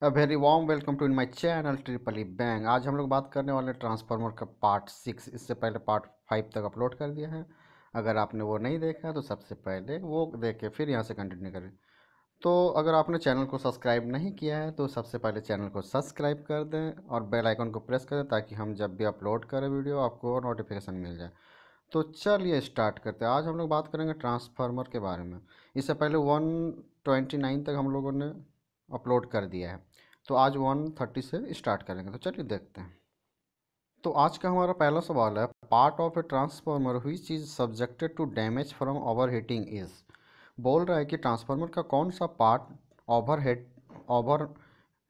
A very warm welcome to in my channel triple E bang. आज हम लोग बात करने वाले ट्रांसफार्मर का पार्ट 6। इससे पहले पार्ट 5 तक अपलोड कर दिया है। अगर आपने वो नहीं देखा है तो सबसे पहले वो देखे फिर यहाँ से कंटिन्यू करें। तो अगर आपने चैनल को सब्सक्राइब नहीं किया है तो सबसे पहले चैनल को सब्सक्राइब कर दें और बेल आइकन को प्रेस करें ताकि हम जब भी अपलोड करें वीडियो आपको नोटिफिकेशन मिल जाए। तो चलिए स्टार्ट करते हैं। आज हम लोग बात करेंगे ट्रांसफार्मर के बारे में। इससे पहले 129 तक हम लोगों ने अपलोड कर दिया है, तो आज 130 से स्टार्ट करेंगे। तो चलिए देखते हैं। तो आज का हमारा पहला सवाल है, part of a transformer which is subjected to damage from over heating is. बोल रहा है कि ट्रांसफार्मर का कौन सा पार्ट ओवर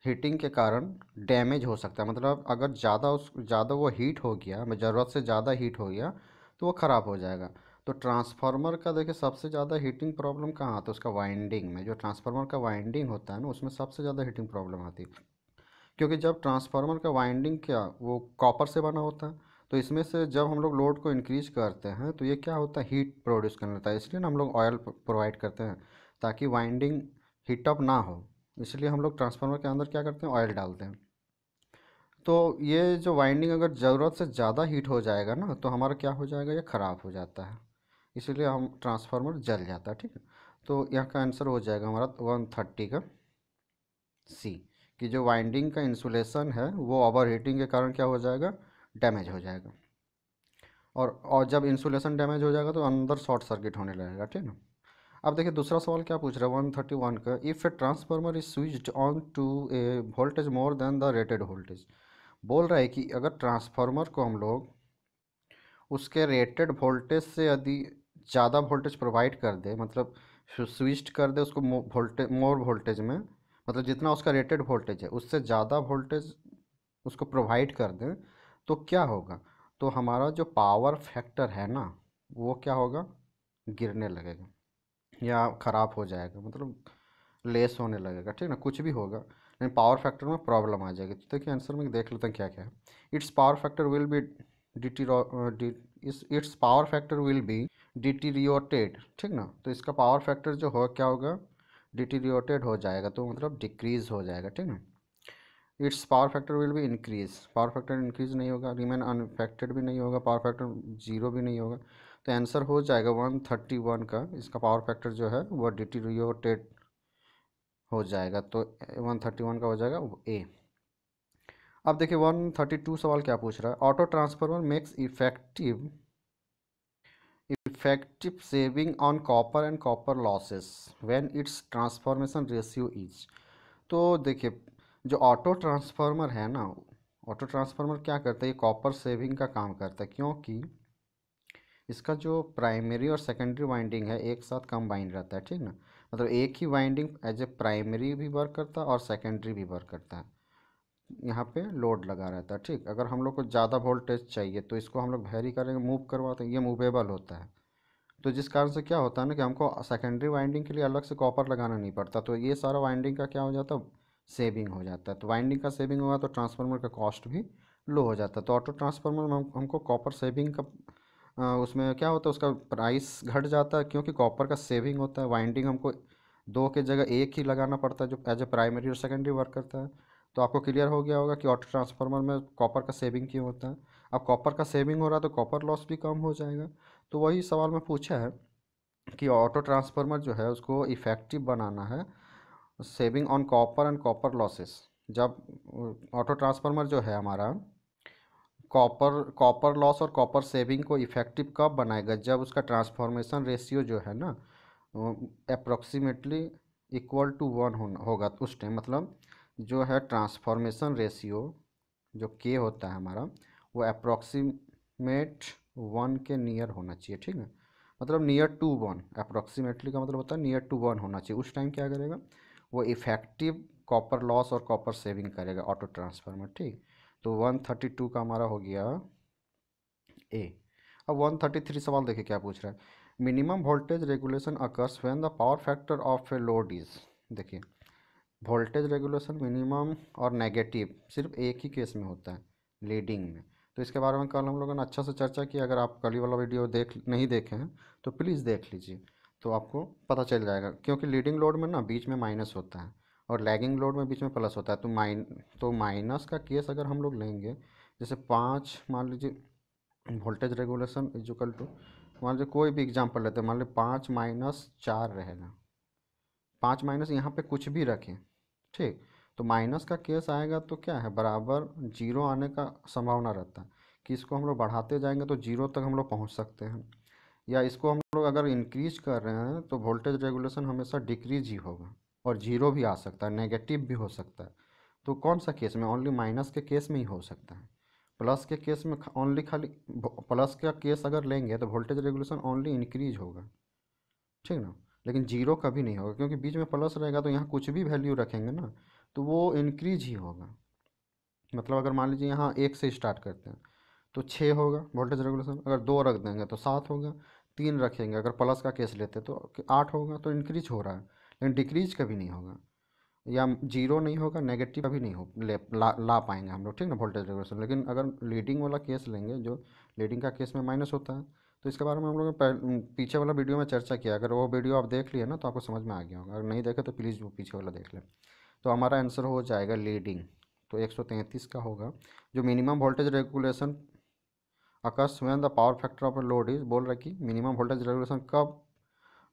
हीटिंग के कारण डैमेज हो सकता है। मतलब अगर ज़्यादा वो हीट हो गया, ज़रूरत से ज़्यादा हीट हो गया तो वो ख़राब हो जाएगा। तो ट्रांसफार्मर का देखिए सबसे ज़्यादा हीटिंग प्रॉब्लम कहाँ आता है, उसका वाइंडिंग में। जो ट्रांसफार्मर का वाइंडिंग होता है ना, उसमें सबसे ज़्यादा हीटिंग प्रॉब्लम आती है। क्योंकि जब ट्रांसफार्मर का वाइंडिंग क्या वो कॉपर से बना होता है, तो इसमें से जब हम लोग लोड को इंक्रीज करते हैं तो ये क्या होता है, हीट प्रोड्यूस करने लगता है। इसलिए ना हम लोग ऑयल प्रोवाइड करते हैं ताकि वाइंडिंग हीटअप ना हो। इसलिए हम लोग ट्रांसफार्मर के अंदर क्या करते हैं, ऑयल डालते हैं। तो ये जो वाइंडिंग अगर ज़रूरत से ज़्यादा हीट हो जाएगा ना तो हमारा क्या हो जाएगा, ये ख़राब हो जाता है। इसीलिए हम ट्रांसफार्मर जल जाता है। ठीक है, तो यहाँ का आंसर हो जाएगा हमारा 130 का सी, कि जो वाइंडिंग का इंसुलेशन है वो ओवर हीटिंग के कारण क्या हो जाएगा, डैमेज हो जाएगा। और जब इंसुलेशन डैमेज हो जाएगा तो अंदर शॉर्ट सर्किट होने लगेगा। ठीक है, अब देखिए दूसरा सवाल क्या पूछ रहा है 131 का, if a transformer is switched on to a voltage more than the rated voltage. बोल रहा है कि अगर ट्रांसफार्मर को हम लोग उसके रेटेड वोल्टेज से यदि ज़्यादा वोल्टेज प्रोवाइड कर दे, मतलब स्विच कर दे उसको मोर वोल्टेज में, मतलब जितना उसका रेटेड वोल्टेज है उससे ज़्यादा वोल्टेज उसको प्रोवाइड कर दें, तो क्या होगा, तो हमारा जो पावर फैक्टर है ना वो क्या होगा, गिरने लगेगा या ख़राब हो जाएगा, मतलब लेस होने लगेगा। ठीक ना, कुछ भी होगा लेकिन पावर फैक्टर में प्रॉब्लम आ जाएगी। तो देखिए आंसर में देख लेते हैं क्या क्या है। Its power factor will be its power factor will be deteriorated. ठीक ना, तो इसका पावर फैक्टर जो हो क्या होगा, डिटीरियोटेड हो जाएगा, तो मतलब डिक्रीज हो जाएगा। ठीक ना, it's power factor will be increase, power factor increase नहीं होगा, रिमेन अनफेक्टेड भी नहीं होगा, पावर फैक्टर जीरो भी नहीं होगा। तो आंसर हो जाएगा 131 का, इसका पावर फैक्टर जो है वो डिटीरियोटेड हो जाएगा। तो 131 का हो जाएगा ए। अब देखिए 132 सवाल क्या पूछ रहा है, auto transformer makes effective saving on copper and copper losses when it's transformation ratio is. तो देखिए जो ऑटो ट्रांसफार्मर है ना, ऑटो ट्रांसफार्मर क्या करता है, ये कॉपर सेविंग का काम करता है, क्योंकि इसका जो प्राइमरी और सेकेंडरी वाइंडिंग है एक साथ कंबाइन रहता है। ठीक ना, मतलब एक ही वाइंडिंग एज ए प्राइमरी भी वर्क करता है और सेकेंडरी भी वर्क करता है। यहाँ पे लोड लगा रहता है। ठीक, अगर हम लोग को ज़्यादा वोल्टेज चाहिए तो इसको हम लोग वेरी करेंगे, मूव करवाते हैं, ये मूवेबल होता है। तो जिस कारण से क्या होता है ना कि हमको सेकेंडरी वाइंडिंग के लिए अलग से कॉपर लगाना नहीं पड़ता, तो ये सारा वाइंडिंग का क्या हो जाता है, सेविंग हो जाता है। तो वाइंडिंग का सेविंग होगा तो ट्रांसफार्मर का कॉस्ट भी लो हो जाता है। तो ऑटो ट्रांसफार्मर में हमको कॉपर सेविंग का उसमें क्या होता है, उसका प्राइस घट जाता है क्योंकि कॉपर का सेविंग होता है। वाइंडिंग हमको दो के जगह एक ही लगाना पड़ता है जो एज ए प्राइमरी और सेकेंडरी वर्क करता है। तो आपको क्लियर हो गया होगा कि ऑटो ट्रांसफार्मर में कॉपर का सेविंग क्यों होता है। अब कॉपर का सेविंग हो रहा है तो कॉपर लॉस भी कम हो जाएगा। तो वही सवाल में पूछा है कि ऑटो ट्रांसफार्मर जो है उसको इफ़ेक्टिव बनाना है, saving on copper and copper losses. जब ऑटो ट्रांसफार्मर जो है हमारा कॉपर लॉस और कॉपर सेविंग को इफ़ेक्टिव कब बनाएगा, जब उसका ट्रांसफॉर्मेशन रेशियो जो है ना अप्रोक्सीमेटली इक्वल टू 1 होगा। तो उस टाइम मतलब जो है ट्रांसफॉर्मेशन रेशियो जो के होता है हमारा वो अप्रोक्सीमेट 1 के नियर होना चाहिए। ठीक है, मतलब नियर टू 1, अप्रोक्सीमेटली का मतलब होता है नियर टू 1 होना चाहिए। उस टाइम क्या करेगा, वो इफ़ेक्टिव कॉपर लॉस और कॉपर सेविंग करेगा ऑटो ट्रांसफार्मर। ठीक, तो 132 का हमारा हो गया ए। अब 133 सवाल देखिए क्या पूछ रहा है, minimum voltage regulation occurs when the power factor of a load is. देखिए वोल्टेज रेगुलेशन मिनिमम और नेगेटिव सिर्फ एक ही केस में होता है, लीडिंग में। तो इसके बारे में कल हम लोगों ने अच्छा से चर्चा की, अगर आप कल वाला वीडियो नहीं देखे हैं तो प्लीज़ देख लीजिए, तो आपको पता चल जाएगा। क्योंकि लीडिंग लोड में ना बीच में माइनस होता है और लैगिंग लोड में बीच में प्लस होता है। तो माइनस का केस अगर हम लोग लेंगे, जैसे 5 मान लीजिए वोल्टेज रेगुलेशन इक्वल टू, मान लीजिए कोई भी एग्जांपल लेते हैं, मान लीजिए 5-4 रहेगा, 5 माइनस यहाँ पे कुछ भी रखें, ठीक। तो माइनस का केस आएगा तो क्या है, बराबर जीरो आने का संभावना रहता है कि इसको हम लोग बढ़ाते जाएंगे तो जीरो तक हम लोग पहुँच सकते हैं, या इसको हम लोग अगर इंक्रीज कर रहे हैं तो वोल्टेज रेगुलेशन हमेशा डिक्रीज ही होगा और जीरो भी आ सकता है, नेगेटिव भी हो सकता है। तो कौन सा केस में, ओनली माइनस के केस में ही हो सकता है। प्लस के केस में ओनली खाली प्लस का केस अगर लेंगे तो वोल्टेज रेगुलेशन ओनली इंक्रीज होगा, ठीक ना। लेकिन जीरो कभी नहीं होगा, क्योंकि बीच में प्लस रहेगा तो यहाँ कुछ भी वैल्यू रखेंगे ना तो वो इंक्रीज ही होगा। मतलब अगर मान लीजिए यहाँ 1 से स्टार्ट करते हैं तो 6 होगा वोल्टेज रेगुलेशन, अगर 2 रख देंगे तो 7 होगा, 3 रखेंगे अगर प्लस का केस लेते तो 8 होगा। तो इंक्रीज हो रहा है, लेकिन डिक्रीज कभी नहीं होगा, या जीरो नहीं होगा, नेगेटिव कभी नहीं ला पाएंगे हम लोग, ठीक ना, वोल्टेज रेगुलेशन। लेकिन अगर लीडिंग वाला केस लेंगे, जो लीडिंग का केस में माइनस होता है, तो इसके बारे में हम लोग ने पीछे वाला वीडियो में चर्चा किया। अगर वो वीडियो आप देख लिए ना तो आपको समझ में आ गया होगा, अगर नहीं देखे तो प्लीज़ वो पीछे वाला देख लें। तो हमारा आंसर हो जाएगा लीडिंग, तो 133 का होगा। जो minimum voltage regulation occurs when the power factor of load is, बोल रहा है कि मिनिमम वोल्टेज रेगुलेशन कब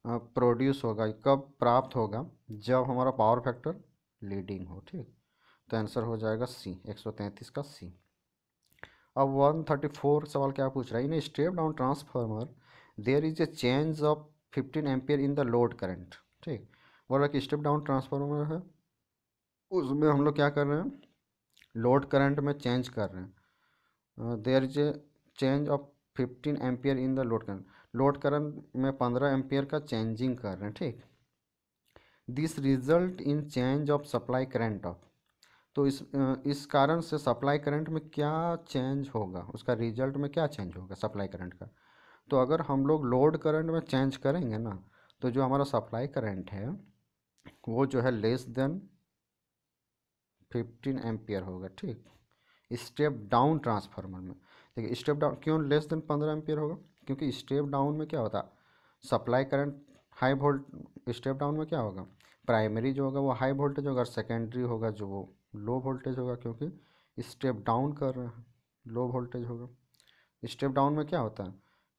प्रोड्यूस होगा, कब प्राप्त होगा, जब हमारा पावर फैक्टर लीडिंग हो, ठीक। तो आंसर हो जाएगा सी, 133 का सी। अब 134 सवाल क्या पूछ रहा है, in step down transformer there is a change of 15 ampere in the load current, ठीक। बोल रहा है कि स्टेप डाउन ट्रांसफार्मर है, उसमें हम लोग क्या कर रहे हैं, लोड करंट में चेंज कर रहे हैं। There is a change of 15 ampere in the load current, load current में 15 एम्पियर का चेंजिंग कर रहे हैं, ठीक। This result in change of supply current of, तो इस कारण से सप्लाई करंट में क्या चेंज होगा, उसका रिजल्ट में क्या चेंज होगा सप्लाई करंट का। तो अगर हम लोग लोड करंट में चेंज करेंगे ना, तो जो हमारा सप्लाई करंट है वो जो है लेस देन 15 एम्पियर होगा, ठीक। स्टेप डाउन ट्रांसफार्मर में देखिए, स्टेप डाउन क्यों लेस देन 15 एम्पियर होगा, क्योंकि स्टेप डाउन में क्या होता है, supply current high volt, step down में क्या होगा, प्राइमरी जो होगा वो हाई वोल्टेज होगा और सेकेंडरी होगा जो वो लो वोल्टेज होगा, क्योंकि स्टेप डाउन कर रहे हैं, लो वोल्टेज होगा। स्टेप डाउन में क्या होता है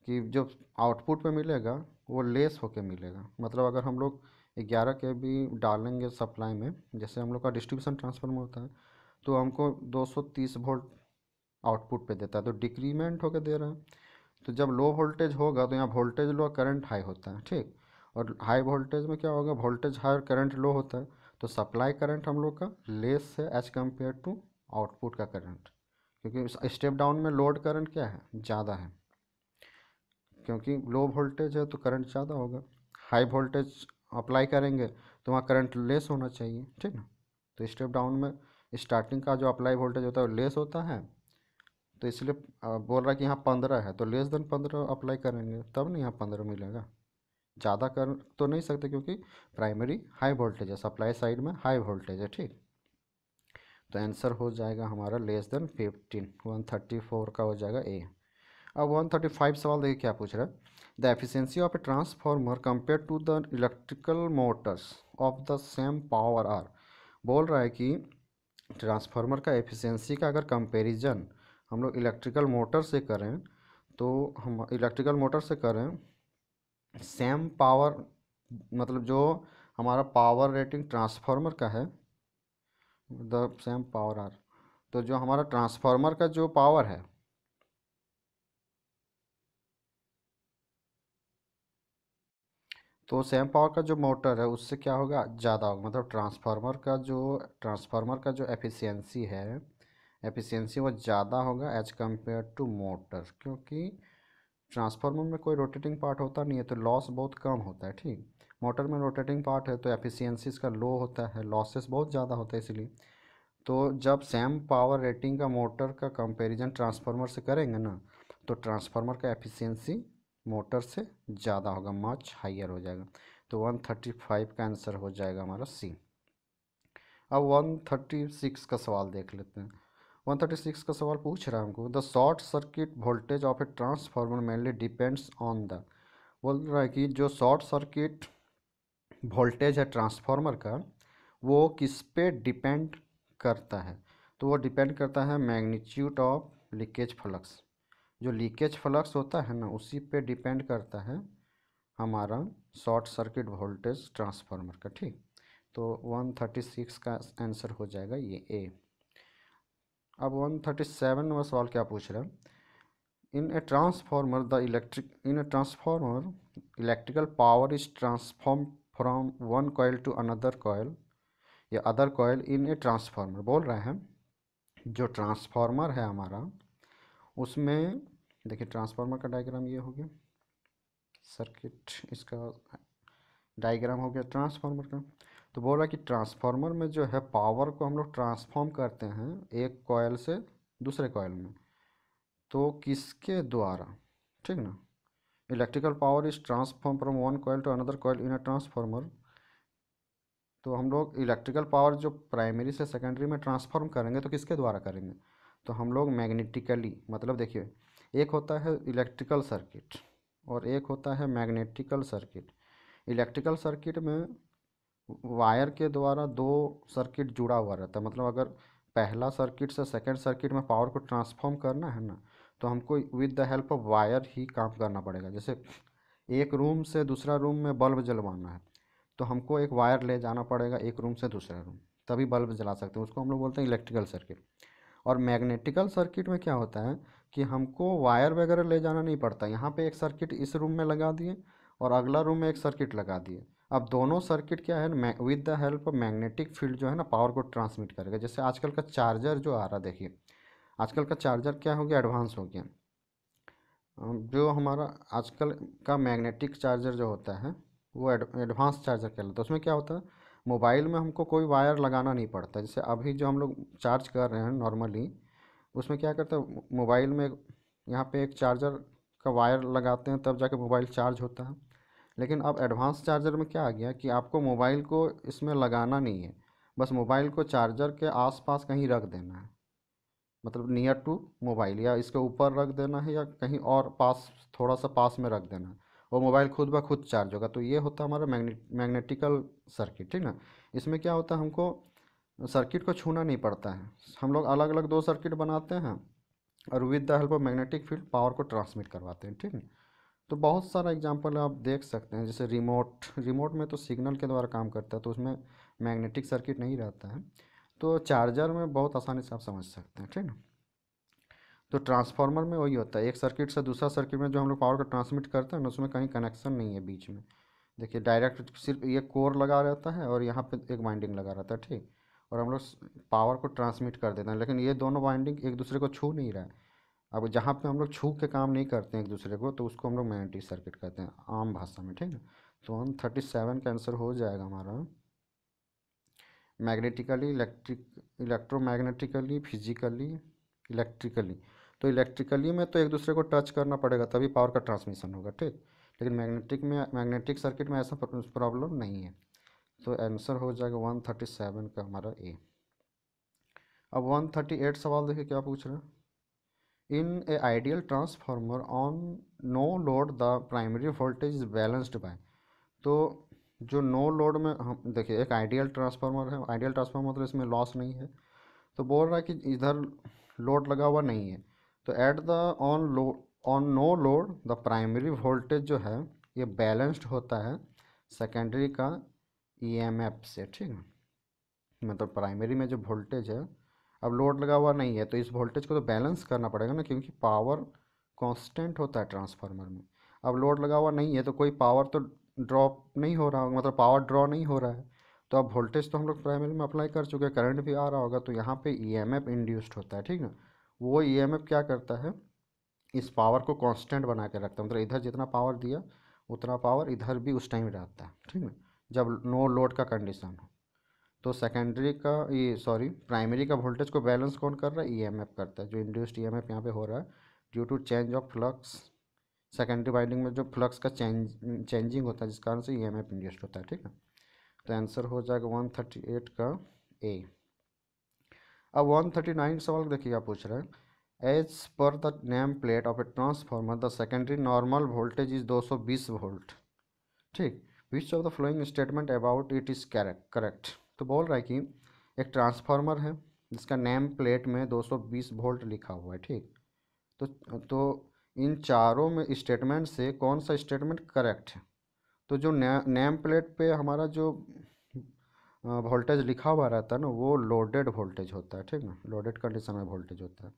कि जो आउटपुट पे मिलेगा वो लेस होके मिलेगा। मतलब अगर हम लोग 11 के बी डालेंगे सप्लाई में, जैसे हम लोग का डिस्ट्रीब्यूशन ट्रांसफार्मर होता है, तो हमको 230 वोल्ट आउटपुट पे देता है, तो डिक्रीमेंट होकर दे रहा है। तो जब लो वोल्टेज होगा तो यहाँ वोल्टेज लो, करंट हाई होता है, ठीक। और हाई वोल्टेज में क्या होगा, वोल्टेज हाई और करंट लो होता है, तो सप्लाई करंट हम लोग का लेस है एज कम्पेयर टू आउटपुट का करंट, क्योंकि स्टेप डाउन में लोड करंट क्या है, ज़्यादा है, क्योंकि लो वोल्टेज है तो करंट ज़्यादा होगा। हाई वोल्टेज अप्लाई करेंगे तो वहाँ करंट लेस होना चाहिए, ठीक ना। तो स्टेप डाउन में स्टार्टिंग का जो अप्लाई वोल्टेज होता है वो लेस होता है, तो इसलिए बोल रहा है कि यहाँ 15 है तो लेस देन 15 अप्लाई करेंगे तब नहीं यहाँ 15 मिलेगा। ज़्यादा कर तो नहीं सकते क्योंकि प्राइमरी हाई वोल्टेज है, सप्लाई साइड में हाई वोल्टेज है, ठीक। तो आंसर हो जाएगा हमारा लेस देन 15, 134 का हो जाएगा ए। अब 135 सवाल देखिए क्या पूछ रहा है, the efficiency of a transformer compare to the electrical motors of the same power are. बोल रहा है कि ट्रांसफार्मर का एफिशिएंसी का अगर कंपैरिजन हम लोग इलेक्ट्रिकल मोटर से करें, तो हम इलेक्ट्रिकल मोटर से करें सेम पावर, मतलब जो हमारा पावर रेटिंग ट्रांसफार्मर का है, द सेम पावर आर, तो जो हमारा ट्रांसफार्मर का जो पावर है, तो सेम पावर का जो मोटर है उससे क्या होगा, ज़्यादा होगा। मतलब ट्रांसफार्मर का जो एफिशिएंसी है, एफिशिएंसी वो ज़्यादा होगा एज कम्पेयर टू मोटर, क्योंकि ट्रांसफार्मर में कोई रोटेटिंग पार्ट होता नहीं है तो लॉस बहुत कम होता है, ठीक। मोटर में रोटेटिंग पार्ट है तो एफिशिएंसी इसका लो होता है, लॉसेस बहुत ज़्यादा होता है इसलिए। तो जब सेम पावर रेटिंग का मोटर का कंपैरिजन ट्रांसफार्मर से करेंगे ना, तो ट्रांसफार्मर का एफिशिएंसी मोटर से ज़्यादा होगा, मच हाइयर हो जाएगा। तो 135 का आंसर हो जाएगा हमारा सी। अब 136 का सवाल देख लेते हैं। 136 का सवाल पूछ रहा है हमको, the short circuit voltage of a transformer mainly depends on the, बोल रहा है कि जो शॉर्ट सर्किट वोल्टेज है ट्रांसफार्मर का वो किस पे डिपेंड करता है? तो वो डिपेंड करता है मैग्नीट्यूड ऑफ लीकेज फ्लक्स। जो लीकेज फ्लक्स होता है ना, उसी पे डिपेंड करता है हमारा शॉर्ट सर्किट वोल्टेज ट्रांसफार्मर का। ठीक, तो 136 का आंसर हो जाएगा ये ए। अब 137वां सवाल क्या पूछ रहा है? In a transformer the electrical power is transform from one coil to another coil या other coil in a transformer. बोल रहे हैं जो ट्रांसफार्मर है हमारा, उसमें देखिए ट्रांसफार्मर का डायग्राम ये हो गया, सर्किट इसका डायग्राम हो गया ट्रांसफार्मर का। तो बोल रहा है कि ट्रांसफार्मर में जो है पावर को हम लोग ट्रांसफॉर्म करते हैं एक कॉइल से दूसरे कॉइल में, तो किसके द्वारा? ठीक ना, electrical power is transform from one coil to another coil in a transformer. तो हम लोग इलेक्ट्रिकल पावर जो प्राइमरी से सेकेंडरी में ट्रांसफॉर्म करेंगे तो किसके द्वारा करेंगे? तो हम लोग मैग्नेटिकली, मतलब देखिए एक होता है इलेक्ट्रिकल सर्किट और एक होता है मैग्नेटिकल सर्किट। इलेक्ट्रिकल सर्किट में वायर के द्वारा दो सर्किट जुड़ा हुआ रहता है, मतलब अगर पहला सर्किट से सेकंड सर्किट में पावर को ट्रांसफॉर्म करना है ना, तो हमको with the help of wire ही काम करना पड़ेगा। जैसे एक रूम से दूसरा रूम में बल्ब जलवाना है, तो हमको एक वायर ले जाना पड़ेगा एक रूम से दूसरा रूम, तभी बल्ब जला सकते हैं। उसको हम लोग बोलते हैं इलेक्ट्रिकल सर्किट। और मैग्नेटिकल सर्किट में क्या होता है कि हमको वायर वगैरह ले जाना नहीं पड़ता। यहाँ पे एक सर्किट इस रूम में लगा दिए और अगला रूम में एक सर्किट लगा दिए। अब दोनों सर्किट क्या है, with the help of magnetic field जो है ना, पावर को ट्रांसमिट करेगा। जैसे आजकल का चार्जर जो आ रहा, देखिए आजकल का चार्जर क्या हो गया, एडवांस हो गया। जो हमारा आजकल का मैग्नेटिक चार्जर जो होता है वो एडवांस चार्जर कहलाता है। उसमें क्या होता है, मोबाइल में हमको कोई वायर लगाना नहीं पड़ता। जैसे अभी जो हम लोग चार्ज कर रहे हैं नॉर्मली, उसमें क्या करते हैं, मोबाइल में यहाँ पे एक चार्जर का वायर लगाते हैं तब जाके मोबाइल चार्ज होता है। लेकिन अब एडवांस चार्जर में क्या आ गया कि आपको मोबाइल को इसमें लगाना नहीं है, बस मोबाइल को चार्जर के आसपास कहीं रख देना है, मतलब नियर टू मोबाइल, या इसके ऊपर रख देना है या कहीं और पास, थोड़ा सा पास में रख देना है, और मोबाइल खुद ब खुद चार्ज होगा। तो ये होता है हमारा मैग्नेटिकल सर्किट। ठीक ना, इसमें क्या होता है, हमको सर्किट को छूना नहीं पड़ता है। हम लोग अलग अलग दो सर्किट बनाते हैं और with the help of magnetic field power को ट्रांसमिट करवाते हैं। ठीक है, तो बहुत सारा एग्जांपल आप देख सकते हैं। जैसे रिमोट में तो सिग्नल के द्वारा काम करता है, तो उसमें मैग्नेटिक सर्किट नहीं रहता है। तो चार्जर में बहुत आसानी से आप समझ सकते हैं। ठीक है, तो ट्रांसफार्मर में वही होता है, एक सर्किट से दूसरा सर्किट में जो हम लोग पावर को ट्रांसमिट करते हैं ना, उसमें कहीं कनेक्शन नहीं है बीच में। देखिए डायरेक्ट सिर्फ ये कोर लगा रहता है और यहाँ पे एक वाइंडिंग लगा रहता है। ठीक, और हम लोग पावर को ट्रांसमिट कर देते हैं, लेकिन ये दोनों वाइंडिंग एक दूसरे को छू नहीं रहा है। अब जहाँ पे हम लोग छू के काम नहीं करते हैं एक दूसरे को, तो उसको हम लोग मैग्नेटिक सर्किट कहते हैं आम भाषा में। ठीक है, तो 137 का आंसर हो जाएगा हमारा मैग्नेटिकली, इलेक्ट्रोमैग्नेटिकली, फिजिकली, इलेक्ट्रिकली। तो इलेक्ट्रिकली में तो एक दूसरे को टच करना पड़ेगा तभी पावर का ट्रांसमिशन होगा। ठीक, लेकिन मैग्नेटिक सर्किट में ऐसा प्रॉब्लम नहीं है। तो आंसर हो जाएगा 137 का हमारा ए। अब 138 सवाल देखिए क्या पूछ रहा है। In a ideal transformer on no load the primary voltage is balanced by. तो जो नो लोड में हम देखिए एक आइडियल ट्रांसफार्मर है, आइडियल ट्रांसफार्मर मतलब इसमें लॉस नहीं है। तो बोल रहा है कि इधर लोड लगा हुआ नहीं है, तो at the on no load the primary voltage जो है ये बैलेंस्ड होता है सेकेंडरी का ईएमएफ से। ठीक है, मतलब प्राइमरी में जो वोल्टेज है, अब लोड लगा हुआ नहीं है तो इस वोल्टेज को तो बैलेंस करना पड़ेगा ना, क्योंकि पावर कांस्टेंट होता है ट्रांसफार्मर में। अब लोड लगा हुआ नहीं है तो कोई पावर तो ड्रॉप नहीं हो रहा, मतलब पावर ड्रॉ नहीं हो रहा है। तो अब वोल्टेज तो हम लोग प्राइमरी में अप्लाई कर चुके हैं, करंट भी आ रहा होगा, तो यहाँ पे ईएमएफ इंड्यूस्ड होता है। ठीक ना, वो ईएमएफ क्या करता है, इस पावर को कांस्टेंट बना के रखता है, मतलब इधर जितना पावर दिया उतना पावर इधर भी उस टाइम रहता है। ठीक है, जब नो लोड का कंडीशन हो। तो सेकेंडरी का ये सॉरी प्राइमरी का वोल्टेज को बैलेंस कौन कर रहा है, ईएमएफ करता है। जो इंड्यूस्ड ईएमएफ यहाँ पे हो रहा है due to change of flux, secondary winding में जो फ्लक्स का चेंजिंग होता है जिस कारण से ईएमएफ इंड्यूस्ड होता है। ठीक है, तो आंसर हो जाएगा 138 का ए। अब 139 सवाल देखिए आप पूछ रहे हैं, as per the name plate of a transformer the secondary normal voltage is 220 volt. ठीक, which of the following statement about it is correct. तो बोल रहा है कि एक ट्रांसफार्मर है जिसका नेम प्लेट में 220 वोल्ट लिखा हुआ है, ठीक। तो इन चारों में स्टेटमेंट से कौन सा स्टेटमेंट करेक्ट है? तो जो नेम प्लेट पे हमारा जो वोल्टेज लिखा हुआ रहता है ना, वो लोडेड वोल्टेज होता है, ठीक ना, लोडेड कंडीशन में वोल्टेज होता है।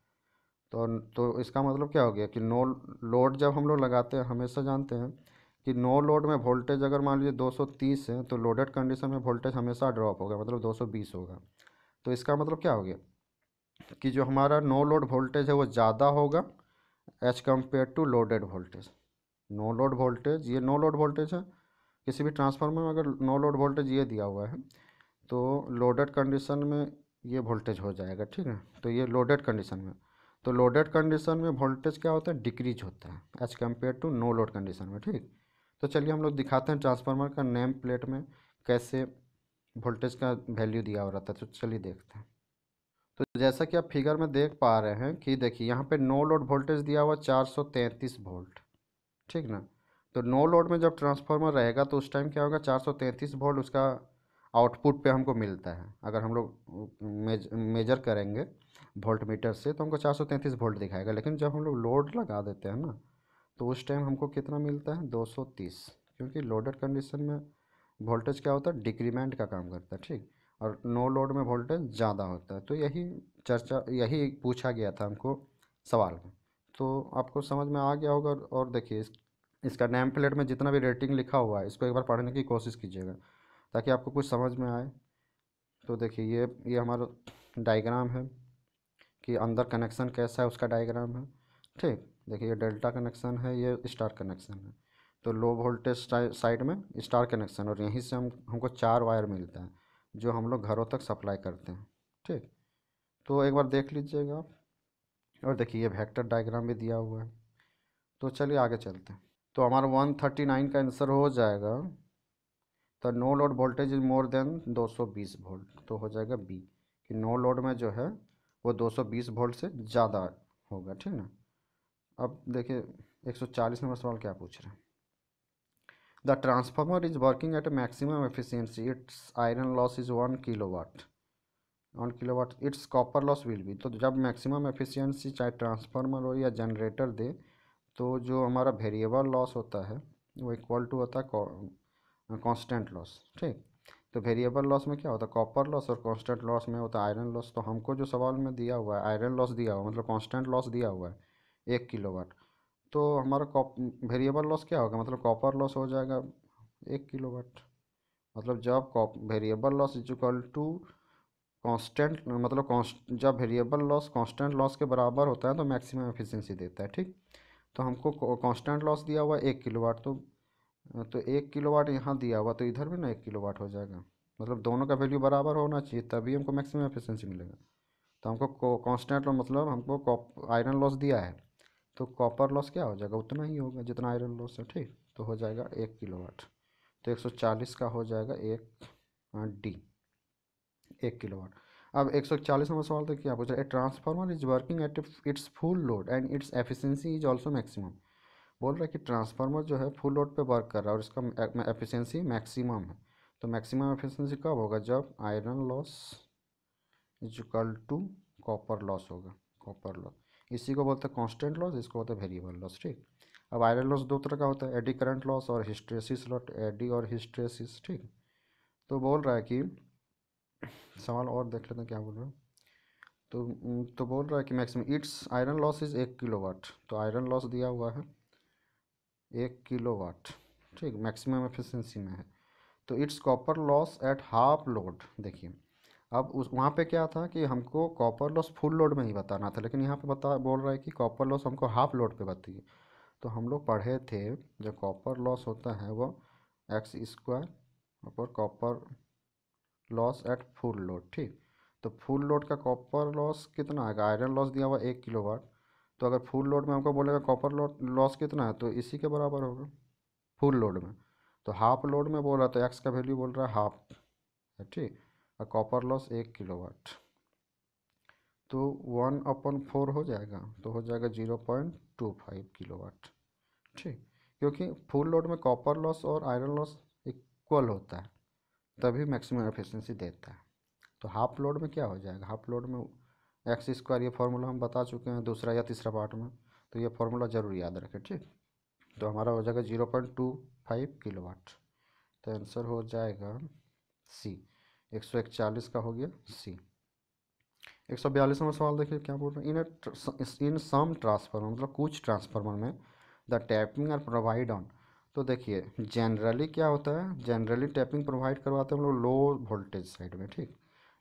तो इसका मतलब क्या हो गया कि नो लोड जब हम लोग लगाते हैं, हमेशा जानते हैं कि नो लोड में वोल्टेज अगर मान लीजिए 230 है तो लोडेड कंडीशन में वोल्टेज हमेशा ड्रॉप होगा, मतलब 220 होगा। तो इसका मतलब क्या हो गया कि जो हमारा नो लोड वोल्टेज है वो ज़्यादा होगा as compare to loaded voltage. No load voltage, ये नो लोड वोल्टेज है, किसी भी ट्रांसफार्मर में अगर नो लोड वोल्टेज ये दिया हुआ है तो लोडेड कंडीशन में ये वोल्टेज हो जाएगा, ठीक है। तो ये लोडेड कंडीशन में, तो लोडेड कंडीशन में वोल्टेज क्या होता है, डिक्रीज होता है as compare to no load condition में, ठीक। तो चलिए हम लोग दिखाते हैं ट्रांसफार्मर का नेम प्लेट में कैसे वोल्टेज का वैल्यू दिया हो रहा था। तो चलिए देखते हैं। तो जैसा कि आप फिगर में देख पा रहे हैं कि देखिए यहाँ पे नो लोड वोल्टेज दिया हुआ 433 वोल्ट, ठीक ना। तो नो लोड में जब ट्रांसफार्मर रहेगा तो उस टाइम क्या होगा, 433 वोल्ट उसका आउटपुट पे हमको मिलता है। अगर हम लोग मेजर करेंगे वोल्ट मीटर से तो हमको 433 वोल्ट दिखाएगा, लेकिन जब हम लोग लोड लगा देते हैं ना तो उस टाइम हमको कितना मिलता है, 230। क्योंकि लोडेड कंडीशन में वोल्टेज क्या होता है, डिक्रीमेंट का काम करता है, ठीक। और नो लोड में वोल्टेज ज़्यादा होता है। तो यही चर्चा, यही पूछा गया था हमको सवाल में। तो आपको समझ में आ गया होगा। और देखिए इसका नेम प्लेट में जितना भी रेटिंग लिखा हुआ है इसको एक बार पढ़ने की कोशिश कीजिएगा ताकि आपको कुछ समझ में आए। तो देखिए ये हमारा डायग्राम है कि अंदर कनेक्शन कैसा है, उसका डायग्राम है, ठीक। देखिए ये डेल्टा कनेक्शन है, ये स्टार कनेक्शन है। तो लो वोल्टेज साइड में स्टार कनेक्शन, और यहीं से हमको 4 वायर मिलता है जो हम लोग घरों तक सप्लाई करते हैं, ठीक। तो एक बार देख लीजिएगा आप। और देखिए ये वेक्टर डायग्राम भी दिया हुआ है। तो चलिए आगे चलते हैं। तो हमारा 139 का आंसर हो जाएगा, तो no load voltage is more than 220 volt, तो हो जाएगा बी, कि नो लोड में जो है वो 220 वोल्ट से ज़्यादा होगा, ठीक ना। अब देखिए 140 नंबर सवाल क्या पूछ रहे हैं। The transformer is working eight maximum efficiency, it's iron loss is 1 kilowatt, it's copper loss will be. तो जब मैक्सिमम एफिशिएंसी चाहे ट्रांसफार्मर हो या जनरेटर दे तो जो हमारा वेरिएबल लॉस होता है वो इक्वल टू होता है कांस्टेंट लॉस, ठीक। तो वेरिएबल लॉस में क्या होता है, कॉपर लॉस, और कांस्टेंट लॉस में होता है आयरन लॉस। तो हमको जो सवाल में दिया हुआ है आयरन लॉस दिया हुआ, मतलब कांस्टेंट लॉस दिया हुआ है 1 किलोवाट। तो हमारा वेरिएबल लॉस क्या होगा, मतलब कॉपर लॉस हो जाएगा 1 किलोवाट। मतलब जब variable loss is equal to constant, मतलब जब वेरिएबल लॉस कांस्टेंट लॉस के बराबर होता है तो मैक्सिमम एफिशिएंसी देता है, ठीक। तो हमको कांस्टेंट लॉस दिया हुआ है 1 किलोवाट, तो 1 किलोवाट यहाँ दिया हुआ तो इधर भी ना 1 किलोवाट हो जाएगा। मतलब दोनों का वैल्यू बराबर होना चाहिए तभी हमको मैक्सिमम एफिशिएंसी मिलेगा। तो हमको कांस्टेंट, मतलब हमको आयरन लॉस दिया है तो कॉपर लॉस क्या हो जाएगा, उतना ही होगा जितना आयरन लॉस है, ठीक। तो हो जाएगा 1 किलोवाट। तो 140 का हो जाएगा एक डी, 1 किलोवाट। अब 140 नंबर सवाल तो क्या पूछा, a transformer is working at its full load and its efficiency is also maximum. बोल रहा है कि ट्रांसफार्मर जो है फुल लोड पे वर्क कर रहा है और इसका एफिशिएंसी मैक्सिमम है। तो मैक्सिमम एफिशिएंसी कब होगा, जब iron loss is equal to copper loss होगा, कॉपर लॉस। इसी को बोलते हैं कांस्टेंट लॉस, इसको बोलते हैं वेरिएबल लॉस, ठीक। अब आयरन लॉस दो तरह का होता है, एडी करंट लॉस और हिस्ट्रेसिस लॉस, एडी और हिस्ट्रेसिस, ठीक। तो बोल रहा है कि सवाल और देख लेते हैं क्या बोल रहा है। तो बोल रहा है कि maximum it's iron loss is 1 kilowatt. तो आयरन लॉस दिया हुआ है 1 किलोवाट, ठीक, मैक्सिमम एफिशिएंसी में है। तो it's copper loss at half load. देखिए अब उस वहाँ पे क्या था कि हमको कॉपर लॉस फुल लोड में ही बताना था, लेकिन यहाँ पे बोल रहा है कि कॉपर लॉस हमको हाफ लोड पे बताइए। तो हम लोग पढ़े थे जो कॉपर लॉस होता है वो x² और copper loss at full load, ठीक। तो फुल लोड का कॉपर लॉस कितना आएगा, आयरन लॉस दिया हुआ 1 किलोवाट। तो अगर फुल लोड में हमको बोलेगा कॉपर लॉस कितना है तो इसी के बराबर होगा फुल लोड में। तो हाफ लोड में बोल रहा तो एक्स का वैल्यू बोल रहा है हाफ है, ठीक। और कॉपर लॉस 1 किलोवाट, तो 1/4 हो जाएगा, तो हो जाएगा 0.25 किलोवाट, ठीक। क्योंकि फुल लोड में कॉपर लॉस और आयरन लॉस इक्वल होता है, तभी मैक्सिमम एफिशिएंसी देता है। तो हाफ लोड में क्या हो जाएगा, हाफ लोड में एक्स स्क्वायर, ये फार्मूला हम बता चुके हैं दूसरा या तीसरा पार्ट में, तो ये फार्मूला ज़रूर याद रखें, ठीक। तो हमारा हो जाएगा 0.25 किलोवाट। तो आंसर हो जाएगा सी। 141 का हो गया सी। 142 नंबर सवाल देखिए क्या बोल रहे हैं, इन सम ट्रांसफार्मर, मतलब कुछ ट्रांसफार्मर में the tapping are provide on. तो देखिए जनरली क्या होता है, जनरली टैपिंग प्रोवाइड करवाते हैं हम लोग लो वोल्टेज साइड में, ठीक।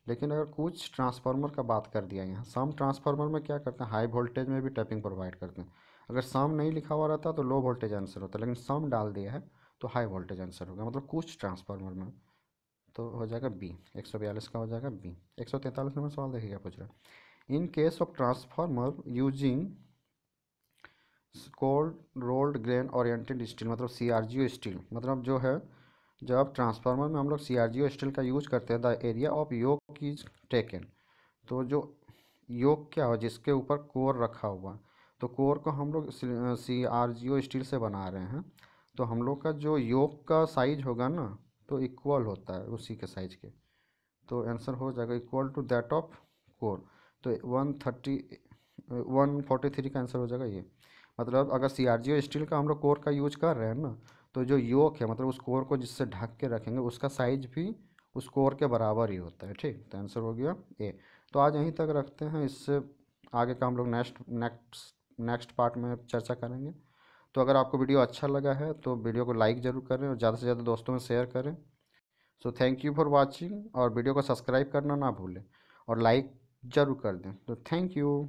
लेकिन अगर कुछ ट्रांसफार्मर का बात कर दिया यहाँ, सम ट्रांसफार्मर में क्या करते हैं, हाई वोल्टेज में भी टैपिंग प्रोवाइड करते हैं। अगर सम नहीं लिखा हुआ रहता तो लो वोल्टेज आंसर होता, लेकिन सम डाल दिया है तो हाई वोल्टेज आंसर होगा, मतलब कुछ ट्रांसफार्मर में। तो हो जाएगा बी, 142 का हो जाएगा बी। 143 नंबर सवाल देखिए क्या पूछ रहा है, in case of transformer using cold rolled grain oriented steel, मतलब CRGO स्टील, मतलब जो है जब ट्रांसफार्मर में हम लोग CRGO स्टील का यूज करते हैं, the area of yoke is taken. तो जो योक क्या हो, जिसके ऊपर कोर रखा हुआ, तो कोर को हम लोग CRGO स्टील से बना रहे हैं, तो हम लोग का जो योक का साइज होगा ना, तो इक्वल होता है उसी के साइज के। तो आंसर हो जाएगा equal to that of core. तो 143 का आंसर हो जाएगा ये। मतलब अगर CRGO स्टील का हम लोग कोर का यूज कर रहे हैं ना, तो जो योक है, मतलब उस कोर को जिससे ढक के रखेंगे, उसका साइज भी उस कोर के बराबर ही होता है, ठीक। तो आंसर हो गया ए। तो आज यहीं तक रखते हैं, इससे आगे का हम लोग नेक्स्ट पार्ट में चर्चा करेंगे। तो अगर आपको वीडियो अच्छा लगा है तो वीडियो को लाइक ज़रूर करें और ज़्यादा से ज़्यादा दोस्तों में शेयर करें। So thank you for watching, और वीडियो को सब्सक्राइब करना ना भूलें और लाइक ज़रूर कर दें। तो थैंक यू।